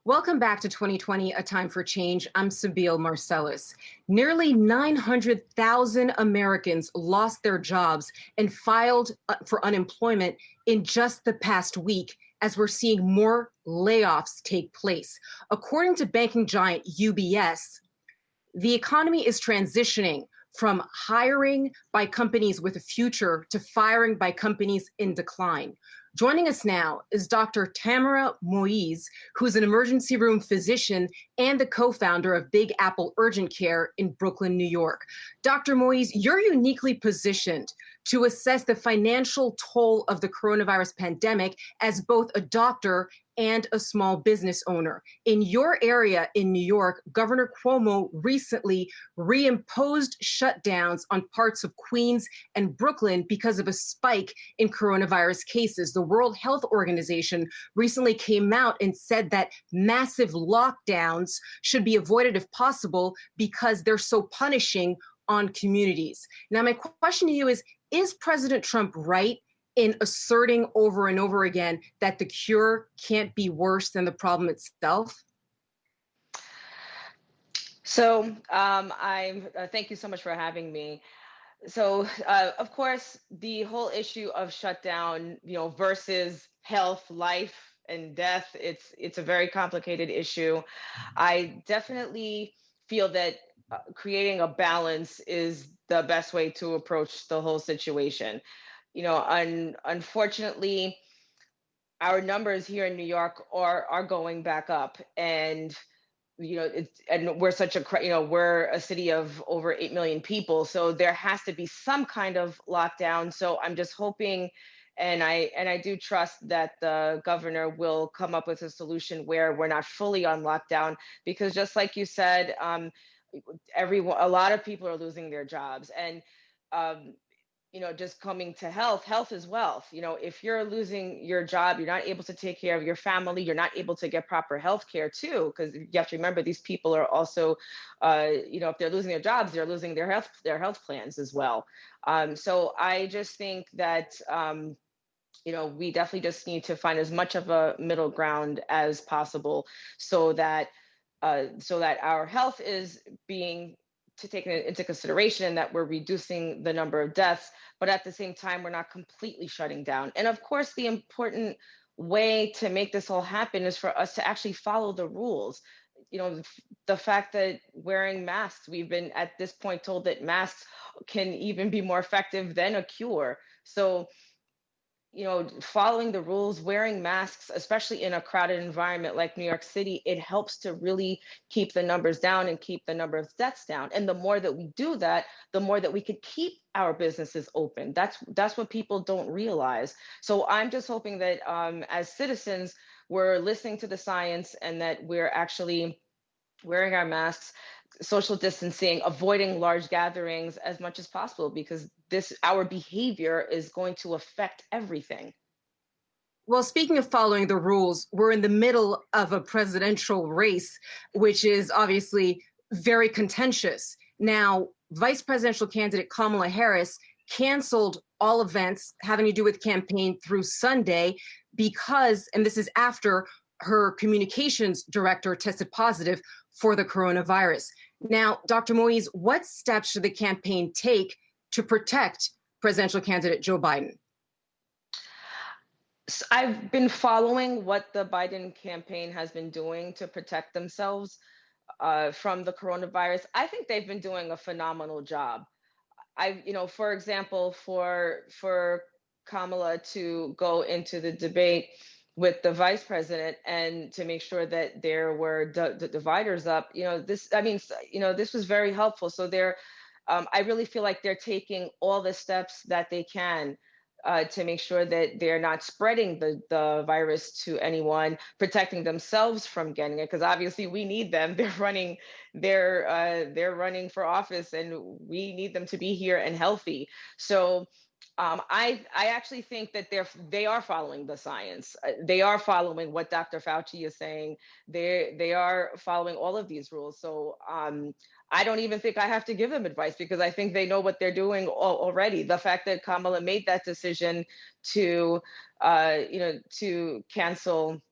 Welcome back to 2020, A Time for Change. I'm Sabine Marcellus. Nearly 900,000 Americans lost their jobs and filed for unemployment in just the past week as we're seeing more layoffs take place. According to banking giant UBS, the economy is transitioning from hiring by companies with a future to firing by companies in decline. Joining us now is Dr. Tamara Moise, who's an emergency room physician and the co-founder of Big Apple Urgent Care in Brooklyn, New York. Dr. Moise, you're uniquely positioned to assess the financial toll of the coronavirus pandemic as both a doctor and a small business owner. In your area in New York, Governor Cuomo recently reimposed shutdowns on parts of Queens and Brooklyn because of a spike in coronavirus cases. The World Health Organization recently came out and said that massive lockdowns should be avoided if possible because they're so punishing on communities. Now, my question to you is President Trump right in asserting over and over again that the cure can't be worse than the problem itself? So I thank you so much for having me. So of course, the whole issue of shutdown, versus health, life, and death, it's a very complicated issue. I definitely feel that creating a balance is the best way to approach the whole situation. Unfortunately, our numbers here in New York are going back up, and we're such a we're a city of over 8 million people, so there has to be some kind of lockdown. So I'm just hoping, and I do trust that the governor will come up with a solution where we're not fully on lockdown, because just like you said, a lot of people are losing their jobs, and um, just coming to health is wealth. If you're losing your job, you're not able to take care of your family, you're not able to get proper health care too, because you have to remember these people are also, if they're losing their jobs, they're losing their health plans as well. So I just think that, we definitely just need to find as much of a middle ground as possible so that our health is being to take into consideration, that we're reducing the number of deaths, but at the same time, we're not completely shutting down. And of course, the important way to make this all happen is for us to actually follow the rules. The fact that wearing masks, we've been at this point told that masks can even be more effective than a cure. So following the rules, wearing masks, especially in a crowded environment like New York City, it helps to really keep the numbers down and keep the number of deaths down. And the more that we do that, the more that we could keep our businesses open. That's what people don't realize. So I'm just hoping that as citizens, we're listening to the science and that we're actually wearing our masks, social distancing, avoiding large gatherings as much as possible, because our behavior is going to affect everything. Well, speaking of following the rules, we're in the middle of a presidential race, which is obviously very contentious. Now, vice presidential candidate Kamala Harris canceled all events having to do with campaign through Sunday because, and this is after her communications director tested positive for the coronavirus. Now, Dr. Moise, what steps should the campaign take to protect presidential candidate Joe Biden? I've been following what the Biden campaign has been doing to protect themselves from the coronavirus. I think they've been doing a phenomenal job. For example, for Kamala to go into the debate with the vice president and to make sure that there were the dividers up, this was very helpful. So I really feel like they're taking all the steps that they can to make sure that they're not spreading the virus to anyone, protecting themselves from getting it, because obviously we need them. They're running for office, and we need them to be here and healthy. So I actually think that they are following the science. They are following what Dr. Fauci is saying. They are following all of these rules. So I don't even think I have to give them advice, because I think they know what they're doing already. The fact that Kamala made that decision to to cancel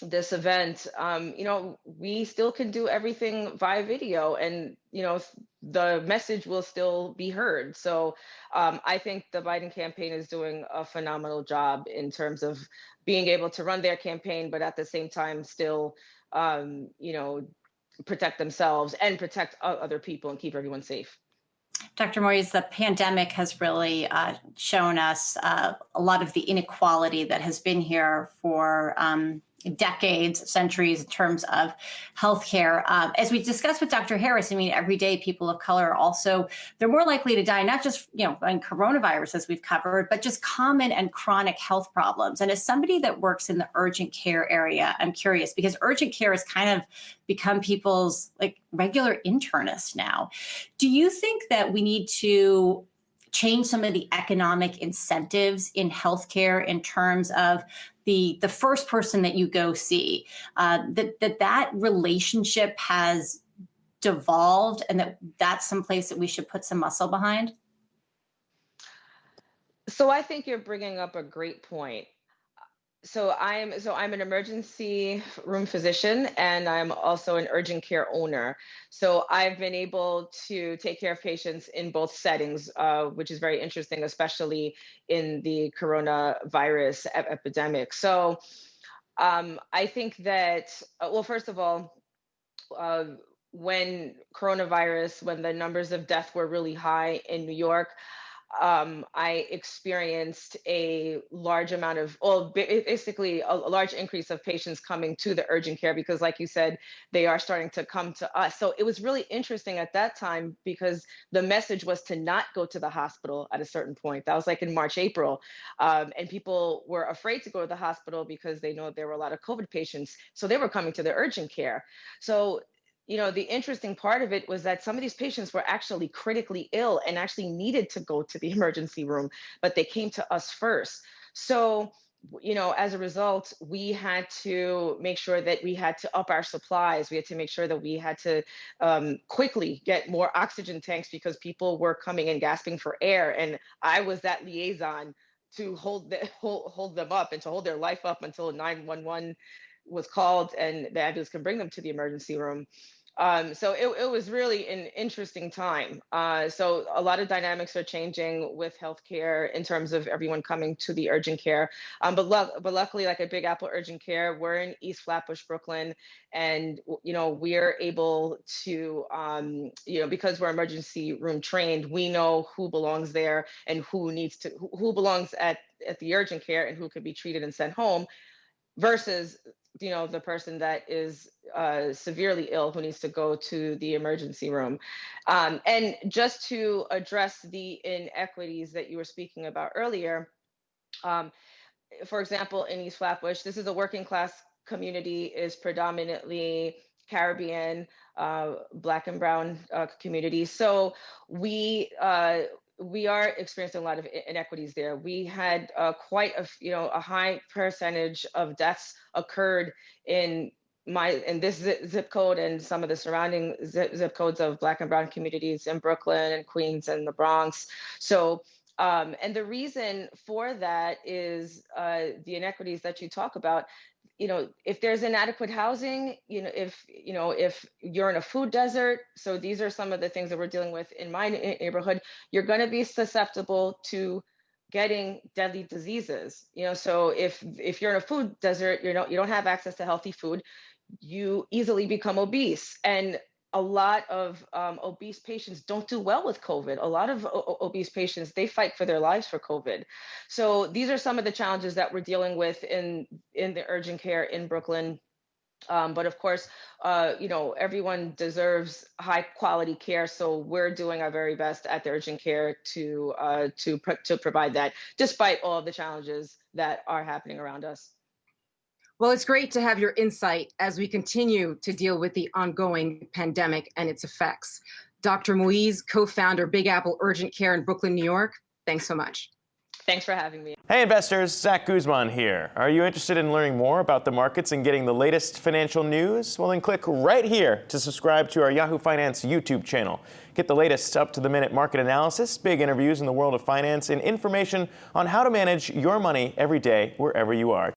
this event, we still can do everything via video, and the message will still be heard. So I think the Biden campaign is doing a phenomenal job in terms of being able to run their campaign, but at the same time still, um, you know, protect themselves and protect other people and keep everyone safe. Dr. Moise, the pandemic has really shown us a lot of the inequality that has been here for decades, centuries in terms of healthcare. As we discussed with Dr. Harris, I mean, every day people of color are also, they're more likely to die, not just, in coronavirus as we've covered, but just common and chronic health problems. And as somebody that works in the urgent care area, I'm curious because urgent care has kind of become people's like regular internist now. Do you think that we need to change some of the economic incentives in healthcare in terms of the first person that you go see, that relationship has devolved, and that's someplace that we should put some muscle behind? So I think you're bringing up a great point. So I'm an emergency room physician, and I'm also an urgent care owner. So I've been able to take care of patients in both settings, which is very interesting, especially in the coronavirus epidemic. So I think that, well, first of all, uh, when the numbers of death were really high in New York, I experienced a large amount of, well, basically a large increase of patients coming to the urgent care because, like you said, they are starting to come to us. So it was really interesting at that time because the message was to not go to the hospital at a certain point. That was like in March, April. And people were afraid to go to the hospital because they know there were a lot of COVID patients. So they were coming to the urgent care. So the interesting part of it was that some of these patients were actually critically ill and actually needed to go to the emergency room, but they came to us first. So, as a result, we had to make sure that we had to up our supplies. We had to make sure that we had to quickly get more oxygen tanks because people were coming and gasping for air. And I was that liaison to hold them up and to hold their life up until 911 was called and the ambulance can bring them to the emergency room. So it was really an interesting time. So a lot of dynamics are changing with healthcare in terms of everyone coming to the urgent care. But luckily, like at Big Apple Urgent Care, we're in East Flatbush, Brooklyn, and we're able to, because we're emergency room trained, we know who belongs there and who belongs at the urgent care and who could be treated and sent home versus the person that is severely ill who needs to go to the emergency room. And just to address the inequities that you were speaking about earlier, for example, in East Flatbush, this is a working class community, is predominantly Caribbean, Black and Brown community. So we are experiencing a lot of inequities there. We had quite a high percentage of deaths occurred in this zip code and some of the surrounding zip codes of Black and Brown communities in Brooklyn and Queens and the Bronx. So and the reason for that is the inequities that you talk about. If there's inadequate housing, if you're in a food desert, so these are some of the things that we're dealing with in my neighborhood, you're going to be susceptible to getting deadly diseases. So if you're in a food desert, you don't have access to healthy food, you easily become obese. And a lot of obese patients don't do well with COVID. A lot of obese patients, they fight for their lives for COVID. So these are some of the challenges that we're dealing with in the urgent care in Brooklyn. But of course, everyone deserves high quality care. So we're doing our very best at the urgent care to provide that, despite all of the challenges that are happening around us. Well, it's great to have your insight as we continue to deal with the ongoing pandemic and its effects. Dr. Moise, co-founder Big Apple Urgent Care in Brooklyn, New York, thanks so much. Thanks for having me. Hey investors, Zach Guzman here. Are you interested in learning more about the markets and getting the latest financial news? Well, then click right here to subscribe to our Yahoo Finance YouTube channel. Get the latest up-to-the-minute market analysis, big interviews in the world of finance, and information on how to manage your money every day wherever you are.